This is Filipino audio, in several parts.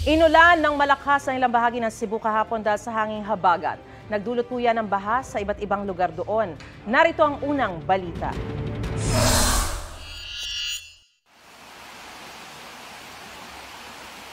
Inulan ng malakas ang ilang bahagi ng Cebu kahapon dahil sa hanging habagat. Nagdulot po yan ng baha sa iba't ibang lugar doon. Narito ang unang balita.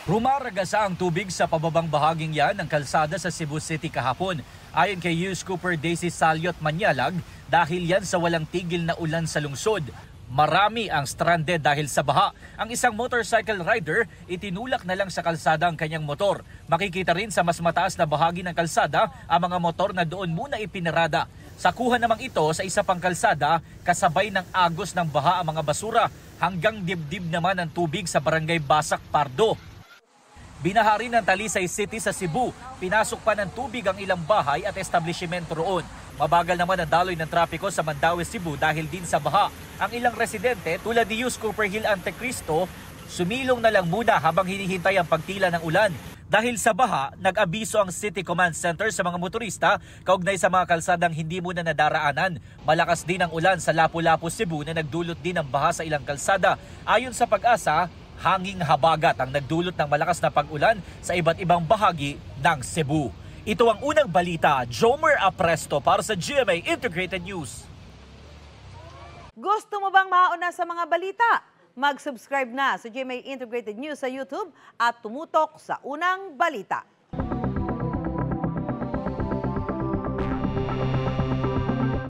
Rumaragasa ang tubig sa pababang bahaging yan ng kalsada sa Cebu City kahapon. Ayon kay News Cooper Daisy Salyot Manyalag, dahil yan sa walang tigil na ulan sa lungsod. Marami ang stranded dahil sa baha. Ang isang motorcycle rider, itinulak na lang sa kalsada ang kanyang motor. Makikita rin sa mas mataas na bahagi ng kalsada ang mga motor na doon muna ipinarada. Sakuhan namang ito sa isa pang kalsada, kasabay ng agos ng baha ang mga basura. Hanggang dibdib naman ang tubig sa barangay Basak Pardo. Binahari ng Talisay City sa Cebu, pinasok pa ng tubig ang ilang bahay at establishmento roon. Mabagal naman ang daloy ng trapiko sa Mandaue, Cebu dahil din sa baha. Ang ilang residente tulad ni Yus Cooper Hill Antecristo, sumilong na lang muna habang hinihintay ang pagtila ng ulan. Dahil sa baha, nag-abiso ang City Command Center sa mga motorista kaugnay sa mga kalsadang hindi muna nadaraanan. Malakas din ang ulan sa Lapu-Lapu, Cebu na nagdulot din ng baha sa ilang kalsada. Ayon sa Pag-asa, hanging habagat ang nagdulot ng malakas na pag-ulan sa iba't ibang bahagi ng Cebu. Ito ang unang balita, Jomer Apresto para sa GMA Integrated News. Gusto mo bang mauna sa mga balita? Mag-subscribe na sa GMA Integrated News sa YouTube at tumutok sa unang balita.